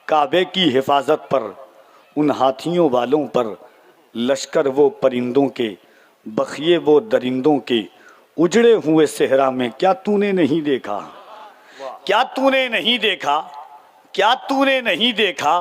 काबे की हिफाजत पर, उन हाथियों वालों पर, लश्कर वो परिंदों के, बखिए वो दरिंदों के, उजड़े हुए सेहरा में क्या तूने नहीं देखा, क्या तूने नहीं देखा, क्या तूने नहीं देखा,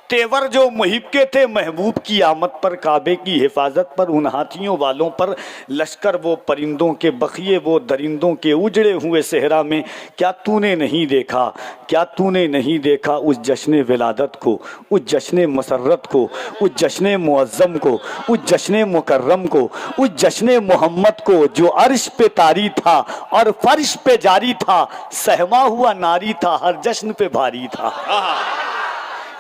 तेवर जो मुहिब के थे महबूब की आमद पर, काबे की हिफाजत पर, उन हाथियों वालों पर, लश्कर वो परिंदों के, बखिए वो दरिंदों के, उजड़े हुए सेहरा में क्या तूने नहीं देखा, क्या तूने नहीं देखा उस जश्न विलादत को, उस जश्न मसरत को, उस जश्न मुअज़्ज़म को, उस जश्न मुकर्रम को, उस जश्न मोहम्मद को जो अर्श पे तारी था और फर्श पे जारी था, सहमा हुआ नारी था, हर जश्न पे भारी था।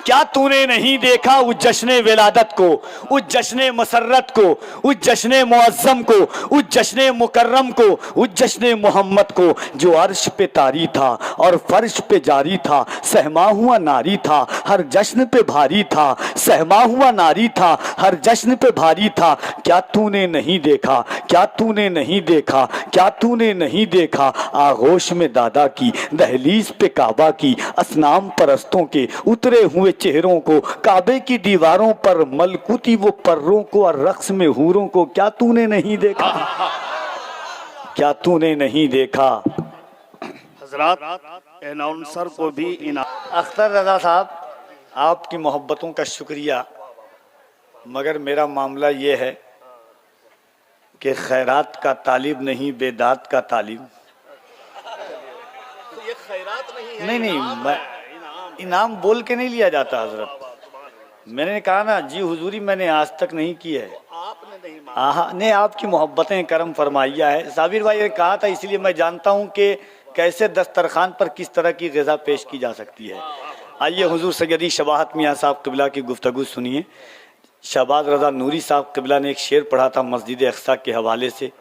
क्या तूने नहीं देखा उस जश्न विलादत को, उस जश्न मसरत को, उस जश्न मुअज़्ज़म को, उस जश्न मुकर्रम को, उस जश्न मोहम्मद को जो अर्श पे तारी था और फर्श पे जारी था, सहमा हुआ नारी था, हर जश्न पे भारी था, सहमा हुआ नारी था, हर जश्न पे भारी था। क्या तूने नहीं देखा, क्या तूने नहीं देखा, क्या तूने नहीं देखा आगोश में दादा की, दहलीज पे काबा की, असनाम परस्तों के उतरे हुए चेहरों को, काबे की दीवारों पर मलकुती वो पर्रों को और रक्स में हूरों को क्या तूने नहीं देखा, क्या तूने नहीं देखा। हजरात अनाउंसर को भी अख्तर रजा साहब, आपकी मोहब्बतों का शुक्रिया, मगर मेरा मामला ये है कि खैरात का तालिब नहीं, बेदात का तालिब। तो ये खैरात नहीं है, नहीं, इनाम बोल के नहीं लिया जाता हजरत। मैंने कहा ना जी हुजूरी, मैंने आज तक नहीं की है। आपने नहीं ने आपकी मोहब्बतें करम फरमाइया है। साबिर भाई ने कहा था, इसलिए मैं जानता हूँ कि कैसे दस्तरखान पर किस तरह की ग़िज़ा पेश की जा सकती है। आइए हुजूर सैयदी शबाहत मियाँ साहब क़िबला की गुफ्तगू सुनिए। शहबाज रज़ा नूरी साहब क़िबला ने एक शेर पढ़ा था मस्जिद अक़सा के हवाले से।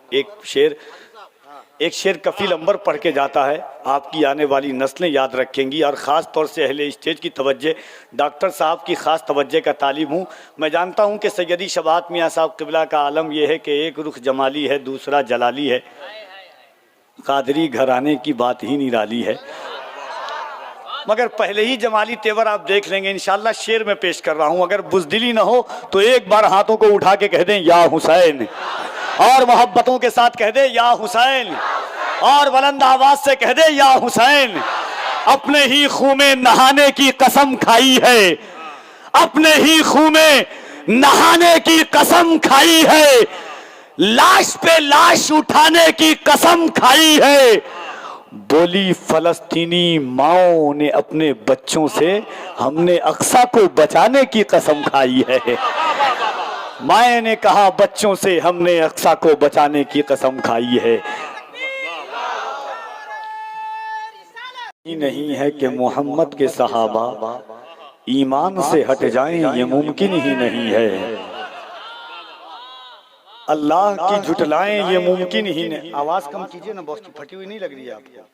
एक शेर कफ़ील अंबर पढ़ के जाता है, आपकी आने वाली नस्लें याद रखेंगी, और ख़ास तौर से अहले स्टेज की तवज्जो, डॉक्टर साहब की ख़ास तवज्जो का तालिब हूँ। मैं जानता हूँ कि सैयदी शबाहत मियाँ साहब क़िबला का आलम यह है कि एक रुख जमाली है, दूसरा जलाली है, कादरी घराने की बात ही निराली है। मगर पहले ही जमाली तेवर आप देख लेंगे इंशाअल्लाह। शेर में पेश कर रहा हूँ, अगर बुज़दिली ना हो तो एक बार हाथों को उठा के कह दें या हुसैन, और मोहब्बतों के साथ कह दे या हुसैन, और बुलंद आवाज से कह दे या हुसैन। अपने ही खून में नहाने की कसम खाई है, अपने ही खून में नहाने की कसम खाई है, लाश पे लाश उठाने की कसम खाई है। बोली फलस्तीनी माओ ने अपने बच्चों से, हमने अक्सा को बचाने की कसम खाई है। माए ने कहा बच्चों से, हमने अक्सा को बचाने की कसम खाई है। नहीं है कि मोहम्मद के सहाबा ईमान से हट जाएं, ये मुमकिन ही नहीं है। अल्लाह की झुटलाएं, ये मुमकिन ही नहीं। आवाज कम कीजिए ना, बहुत फटी हुई नहीं लग रही है आपको।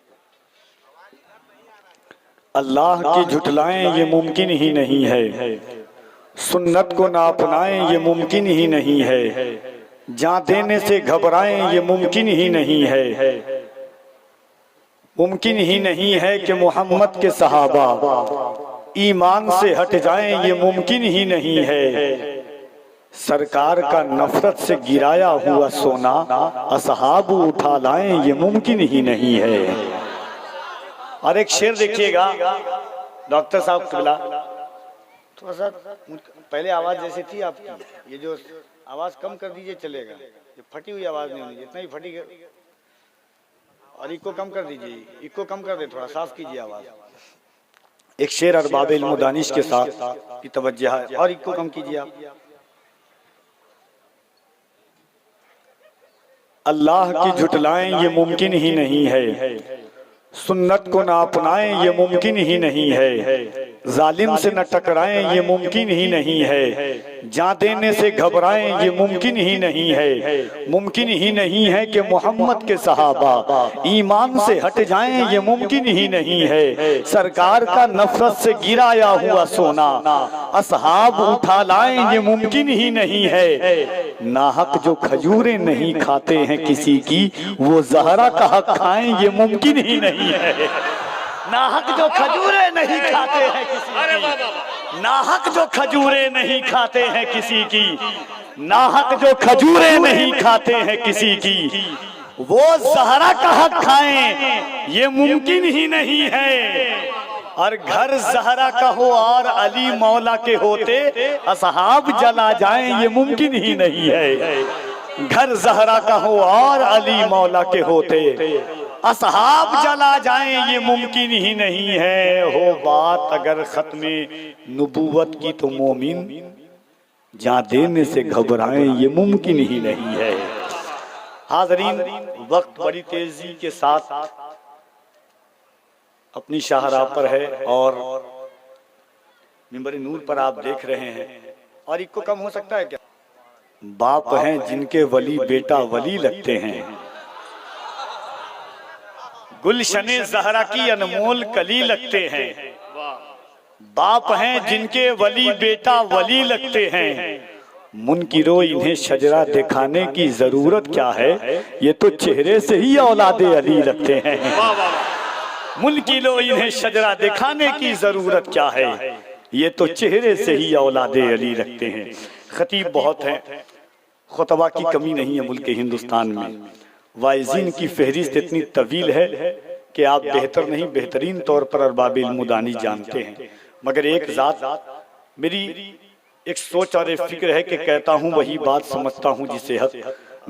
अल्लाह की झुटलाएं, ये मुमकिन ही नहीं है। सुन्नत को ना अपनाएं, ये मुमकिन ही नहीं है। जान देने से घबराएं, ये मुमकिन ही नहीं है। मुमकिन ही नहीं है कि मोहम्मद के सहाबा ईमान से हट जाएं, ये मुमकिन ही नहीं है। सरकार का नफरत से गिराया हुआ सोना असहाब उठा लाएं, ये मुमकिन ही नहीं है। और एक शेर देखिएगा डॉक्टर साहब क़िबला, थोड़ा सा पहले आवाज जैसे थी आपकी, ये जो आवाज कम कर दीजिए चलेगा, ये फटी हुई आवाज नहीं होनी, जितना ही फटी, और इको कम कर दीजिए, इको कम कर दे, थोड़ा साफ कीजिए आवाज। एक शेर अरबाब इल्म दानिश के साथ की तवज्जो है, और इको कम कीजिए आप। अल्लाह की झुटलाएं, ये मुमकिन ही नहीं है। सुन्नत को ना अपनाएं, ये मुमकिन ही नहीं है। जालिम से न टकराएं, ये मुमकिन ही नहीं है। जान देने से घबराएं, ये मुमकिन ही नहीं है। मुमकिन ही नहीं है कि मोहम्मद के सहाबा ईमान से हट जाएं, ये मुमकिन ही नहीं है। सरकार का नफरत से गिराया हुआ सोना असहाब उठा लाएं, ये मुमकिन ही नहीं है। नाहक जो खजूरें नहीं खाते हैं किसी की, वो ज़हरा का हक खाएं, ये मुमकिन ही नहीं है। नाहक जो खजूरें नहीं खाते हैं किसी की, नाहक जो खजूरे नहीं खाते हैं किसी की, नाहक जो खजूरे नहीं खाते हैं किसी की, वो ज़हरा का हक खाएं ये मुमकिन ही नहीं है। और घर ज़हरा का हो और अली मौला के होते असहाब जला जाएं ये मुमकिन ही नहीं है। घर ज़हरा का हो और अली मौला के होते असहाब जला जाएं ये मुमकिन ही नहीं है। हो बात अगर खत्मे नबूवत की तो मोमिन जान देने से घबराएं ये मुमकिन ही नहीं है। हाज़रीन, वक्त बड़ी तेजी के साथ अपनी शाहराह पर है और मिंबर नूर पर आप देख रहे हैं, और इनको कम हो सकता है क्या? बाप हैं जिनके वली बेटा वली लगते हैं, गुलशने ज़हरा की अनमोल कली लगते हैं। बाप हैं जिनके वली बेटा वली लगते हैं, मुनकिरो इन्हें शजरा दिखाने की जरूरत क्या है, ये तो चेहरे से ही औलादे अली लगते हैं। मुनकिरो इन्हें शजरा दिखाने की जरूरत क्या है, ये तो चेहरे से ही औलादे अली लगते हैं। खतीब बहुत हैं, खुतबा की कमी नहीं है मुल्क हिंदुस्तान में। वाइज़ीन की फहरिस्त इतनी तवील है कि आप बेहतर नहीं बेहतरीन तौर पर अरबाब इल्मुदानी जानते हैं। मगर एक ज़ात मेरी एक सोच और एक फिक्र है कि कहता हूँ वही बात समझता हूँ जिसे हक,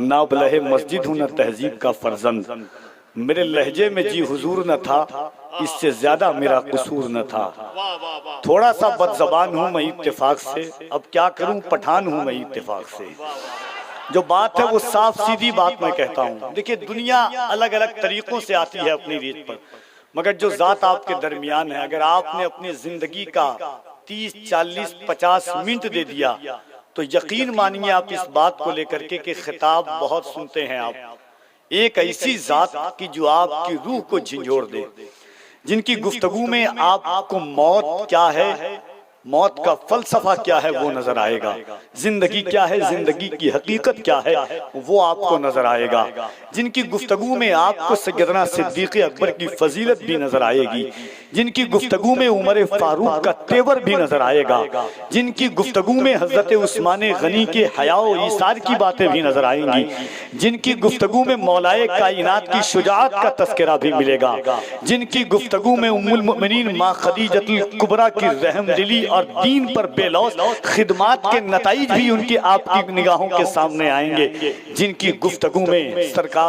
ना बलहे मस्जिद हूँ न तहजीब का फर्जंद। मेरे लहजे में जी हुजूर न था, इससे ज्यादा मेरा कसूर न था। थोड़ा सा बदजबान हूँ मैं इत्तेफाक से, अब क्या करूँ पठान हूँ मैं इत्तेफाक से। जो बात है वो साफ सीधी बात मैं कहता हूँ। देखिए, दुनिया अलग अलग तरीकों से आती है अपनी रीत पर, मगर जो जात आपके दरमियान है, अगर आपने अपनी जिंदगी का 30, 40, 50 मिनट दे दिया तो यकीन मानिए आप इस बात को लेकर के कि खिताब बहुत सुनते हैं आप एक ऐसी जात की जो आपकी रूह को झंझोड़ दे, जिनकी गुफ्तगू में आपको मौत क्या है, मौत का फलसफा क्या है वो नजर आएगा, जिंदगी क्या है, जिंदगी की हकीकत क्या है वो आपको नजर आएगा। जिनकी गुफ्तगू में आपको सैयदना सिद्दीक़ अकबर की फजीलत भी नजर आएगी, जिनकी गुफ्तगू में उमर फारूक का तेवर भी नजर आएगा, जिनकी गुफ्तगू में हजरत उस्मान गनी के हया और ईसार की बातें भी नजर आएंगी, जिनकी गुफ्तगू में मौलाए कायनात की शुजाअत का तस्करा भी मिलेगा, जिनकी गुफ्तगू में उम्मुल मुमिनीन माँ खदीजतुल कुबरा की रहमदिली और दीन पर बेलौस खिदमात के नताइज भी उनकी आपकी निगाहों के सामने आएंगे, जिनकी गुफ्तगू में सरकार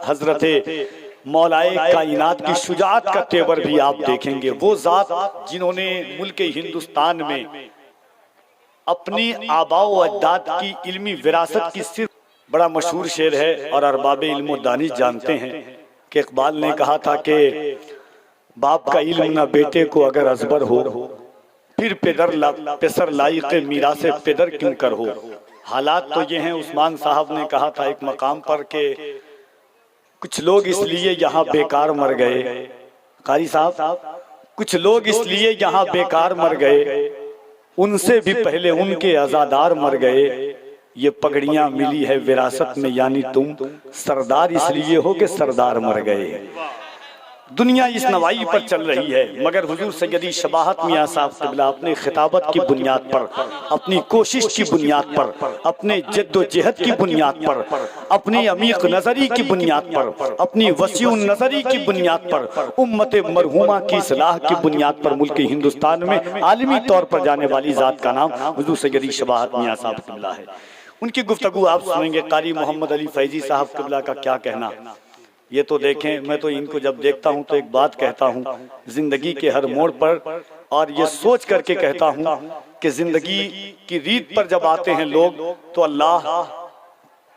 हजरत मौलाए कायनात की शुजाअत का तेवर भी आप देखेंगे। वो जात जिन्होंने मुल्क हिंदुस्तान में अपनी आबाओ अजदाद की इल्मी विरासत की सिर्फ, बड़ा मशहूर शेर है और अरबाब इल्म दानिश जानते हैं कि इकबाल ने कहा था कि बाप का इल्म ना बेटे को अगर अजबर हो, फिर पेसर लाइक मीरा से पेदर क्यों कर हो। हालात तो ये हैं, उस्मान साहब ने कहा था एक मकाम पर के कुछ लोग इसलिए यहाँ बेकार मर गए, कारी साहब कुछ लोग इसलिए यहाँ बेकार मर गए, उनसे भी पहले उनके आजादार मर गए। ये पगड़ियां मिली है विरासत में, यानी तुम सरदार इसलिए हो कि सरदार मर गए। दुनिया इस नवाई पर चल रही है, मगर हुजूर सैयदी शबाहत मियां साहब क़िबला अपने खिताबत की बुनियाद पर, अपनी कोशिश की बुनियाद पर, अपने जद्दोजहद की बुनियाद पर, अपनी अमीक नजरी की बुनियाद पर, अपनी वसीउन नजरी की बुनियाद पर, उम्मत मरहूमा की इस्लाह की बुनियाद पर मुल्क हिंदुस्तान में आलमी तौर पर जाने वाली जात का नाम हुजूर सैयदी शबाहत मियां साहब क़िबला है। उनकी गुफ्तगू आप सुनेंगे। कारी मोहम्मद अली फैजी साहब क़िबला का क्या कहना, ये तो देखें। मैं तो इनको जब देखता हूँ तो एक बात कहता हूँ जिंदगी के हर मोड़ पर, और ये सोच करके कहता हूँ कि जिंदगी की रीत पर जब आते हैं लोग तो अल्लाह,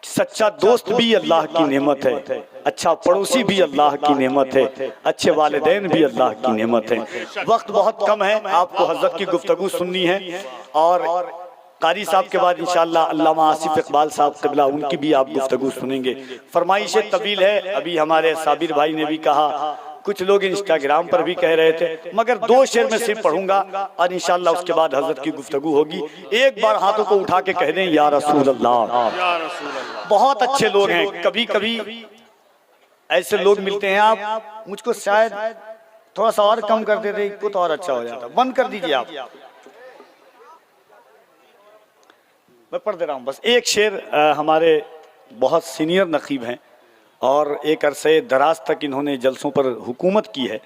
सच्चा दोस्त भी अल्लाह की नेमत है, अच्छा पड़ोसी भी अल्लाह की नेमत है, अच्छे वालिदैन भी अल्लाह की नेमत है। वक्त बहुत कम है, आपको हजरत की गुफ्तगू सुननी है और कारी साहब के बाद इंशाअल्लाह अल्लामा आसिफ इकबाल साहब क़िबला उनकी भी आप गुफ्तगू सुनेंगे। फरमाइशें तवील है, अभी हमारे साबिर भाई ने भी कहा, कुछ लोग इंस्टाग्राम पर भी कह रहे थे, मगर 2 शेर में सिर्फ पढ़ूंगा और इंशाअल्लाह उसके बाद हजरत की गुफ्तगू होगी। एक बार हाथों को उठा के कह दें या रसूल अल्लाह। बहुत अच्छे लोग हैं, कभी कभी ऐसे लोग मिलते हैं, आप मुझको शायद थोड़ा सा और कम कर देते तो और अच्छा हो जाता। बंद कर दीजिए आप, मैं पढ़ दे रहा हूँ बस एक शेर। हमारे बहुत सीनियर नकीब हैं और एक अरसे दराज तक इन्होंने जलसों पर हुकूमत की है।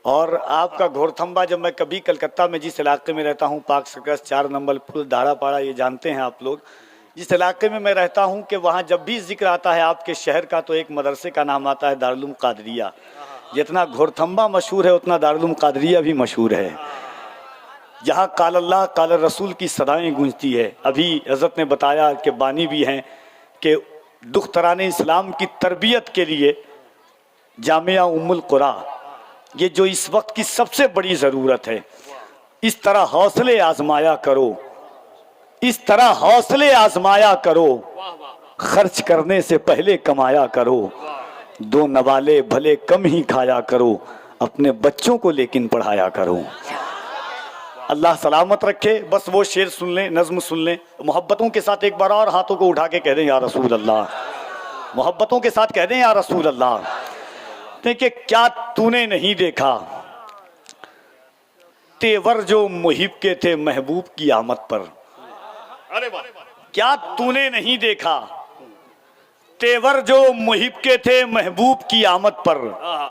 और आपका घोरथंबा, जब मैं कभी कलकत्ता में जिस इलाके में रहता हूँ, पार्क सर्कस, 4 नंबर पुल, दाड़ापाड़ा, ये जानते हैं आप लोग, जिस इलाके में मैं रहता हूँ कि वहाँ जब भी जिक्र आता है आपके शहर का तो एक मदरसे का नाम आता है, दारुल कादरिया। जितना घोरथंबा मशहूर है उतना दारुल कादरिया भी मशहूर है, जहाँ काल अल्लाह काल रसूल की सदाएं गूंजती है। अभी हज़रत ने बताया कि बानी भी हैं कि दुख्तरान इस्लाम की तरबियत के लिए जामिया उम्मुल कुरा, ये जो इस वक्त की सबसे बड़ी ज़रूरत है, इस तरह हौसले आजमाया करो, इस तरह हौसले आजमाया करो, खर्च करने से पहले कमाया करो, 2 नवाले भले कम ही खाया करो, अपने बच्चों को लेकिन पढ़ाया करो। अल्लाह सलामत रखे। बस वो शेर सुन लें, नज़्म सुन लें, मोहब्बतों के साथ एक बार और हाथों को उठा के कह दें या रसूल अल्लाह, मोहब्बतों के साथ कह दें या रसूल अल्लाह। देखिए, क्या तूने नहीं देखा तेवर जो मुहिब के थे महबूब की आमद पर। अरे वाह, क्या तूने नहीं देखा तेवर जो मुहिब के थे महबूब की आमद पर।